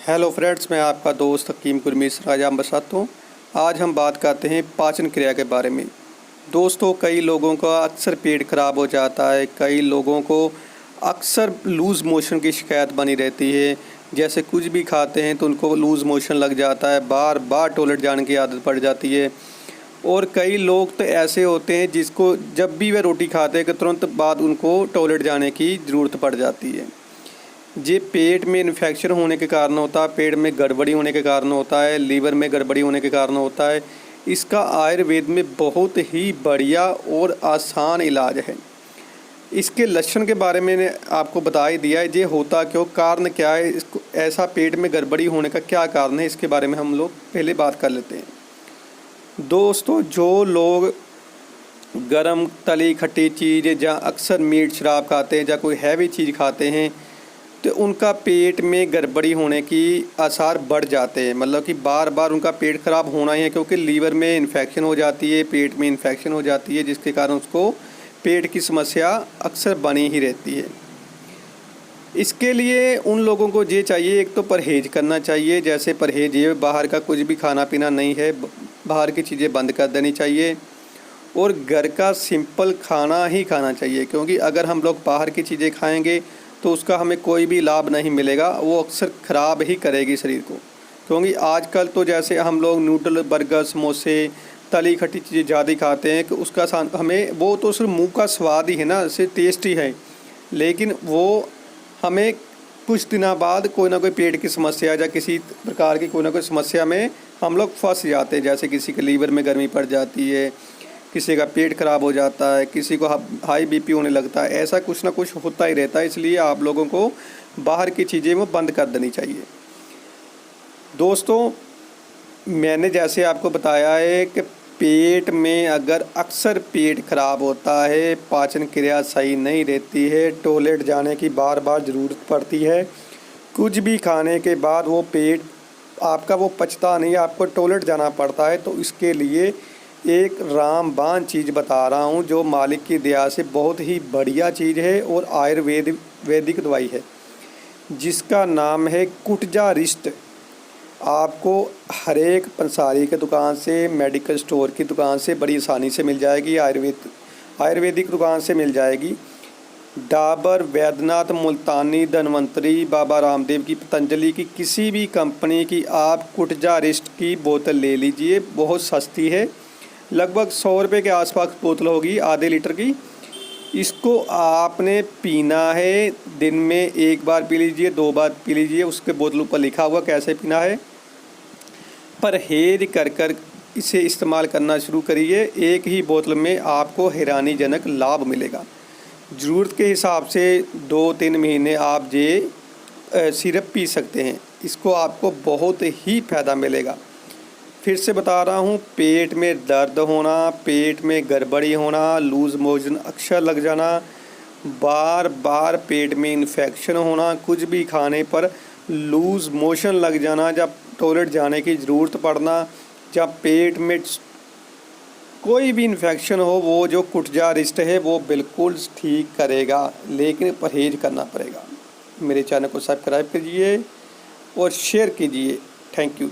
Hello friends, मैं आपका दोस्त हकीम कुरमीस राजा बसात हूँ। आज हम बात करते हैं पाचन क्रिया के बारे में। दोस्तों, कई लोगों का अक्सर पेट खराब हो जाता है। कई लोगों को अक्सर लूज़ मोशन की शिकायत बनी रहती है। जैसे कुछ भी खाते हैं तो उनको लूज़ मोशन लग जाता है, बार बार टॉयलेट जाने की आदत पड़ जाती है। और कई लोग तो ऐसे होते हैं जिसको जब भी वे रोटी खाते हैं कि तुरंत बाद उनको टॉयलेट जाने की ज़रूरत पड़ जाती है। ये पेट में इन्फेक्शन होने के कारण होता है, पेट में गड़बड़ी होने के कारण होता है, लीवर में गड़बड़ी होने के कारण होता है। इसका आयुर्वेद में बहुत ही बढ़िया और आसान इलाज है। इसके लक्षण के बारे में मैंने आपको बता ही दिया है। ये होता क्यों, कारण क्या है, इसको ऐसा पेट में गड़बड़ी होने का क्या कारण है, इसके बारे में हम लोग पहले बात कर लेते हैं। दोस्तों, जो लोग गरम तली खट्टी चीज़ या अक्सर मीट शराब खाते हैं या कोई हैवी चीज़ खाते हैं तो उनका पेट में गड़बड़ी होने की आसार बढ़ जाते हैं। मतलब कि बार बार उनका पेट ख़राब होना ही है, क्योंकि लीवर में इन्फेक्शन हो जाती है, पेट में इन्फेक्शन हो जाती है, जिसके कारण उसको पेट की समस्या अक्सर बनी ही रहती है। इसके लिए उन लोगों को ये चाहिए, एक तो परहेज़ करना चाहिए। जैसे परहेज़ ये बाहर का कुछ भी खाना पीना नहीं है, बाहर की चीज़ें बंद कर देनी चाहिए और घर का सिंपल खाना ही खाना चाहिए। क्योंकि अगर हम लोग बाहर की चीज़ें खाएंगे तो उसका हमें कोई भी लाभ नहीं मिलेगा, वो अक्सर ख़राब ही करेगी शरीर को। क्योंकि आजकल तो जैसे हम लोग नूडल, बर्गर, समोसे, तली खट्टी चीज़ें ज़्यादा खाते हैं कि उसका हमें वो तो सिर्फ मुंह का स्वाद ही है ना, सिर्फ टेस्ट ही है, लेकिन वो हमें कुछ दिनों बाद कोई ना कोई पेट की समस्या या किसी प्रकार की कोई ना कोई समस्या में हम लोग फंस जाते हैं। जैसे किसी के लीवर में गर्मी पड़ जाती है, किसी का पेट खराब हो जाता है, किसी को हाई बीपी होने लगता है। ऐसा कुछ ना कुछ होता ही रहता है। इसलिए आप लोगों को बाहर की चीज़ें वो बंद कर देनी चाहिए। दोस्तों, मैंने जैसे आपको बताया है कि पेट में अगर अक्सर पेट खराब होता है, पाचन क्रिया सही नहीं रहती है, टॉयलेट जाने की बार बार ज़रूरत पड़ती है, कुछ भी खाने के बाद वो पेट आपका वो पचता नहीं, आपको टॉयलेट जाना पड़ता है, तो इसके लिए एक रामबाण चीज़ बता रहा हूँ जो मालिक की दया से बहुत ही बढ़िया चीज़ है और वैदिक दवाई है, जिसका नाम है कुटजा रिष्ट। आपको हर एक पंसारी की दुकान से, मेडिकल स्टोर की दुकान से बड़ी आसानी से मिल जाएगी, आयुर्वेदिक दुकान से मिल जाएगी। डाबर, वैद्यनाथ, मुल्तानी, धन्वंतरी, बाबा रामदेव की, पतंजलि की, किसी भी कंपनी की आप कुटजा रिष्ट की बोतल ले लीजिए। बहुत सस्ती है, लगभग 100 रुपये के आसपास बोतल होगी, आधे लीटर की। इसको आपने पीना है, दिन में एक बार पी लीजिए, 2 बार पी लीजिए। उसके बोतल पर लिखा हुआ कैसे पीना है। परहेज कर इसे इस्तेमाल करना शुरू करिए। एक ही बोतल में आपको हैरानीजनक लाभ मिलेगा। ज़रूरत के हिसाब से 2-3 महीने आप ये सिरप पी सकते हैं। इसको आपको बहुत ही फ़ायदा मिलेगा। फिर से बता रहा हूँ, पेट में दर्द होना, पेट में गड़बड़ी होना, लूज़ मोशन अक्सर लग जाना, बार बार पेट में इन्फेक्शन होना, कुछ भी खाने पर लूज़ मोशन लग जाना, जब टॉयलेट जाने की ज़रूरत पड़ना, जब पेट में कोई भी इन्फेक्शन हो, वो जो कुटजा रिष्ट है वो बिल्कुल ठीक करेगा, लेकिन परहेज करना पड़ेगा। मेरे चैनल को सब्सक्राइब कीजिए और शेयर कीजिए। Thank you.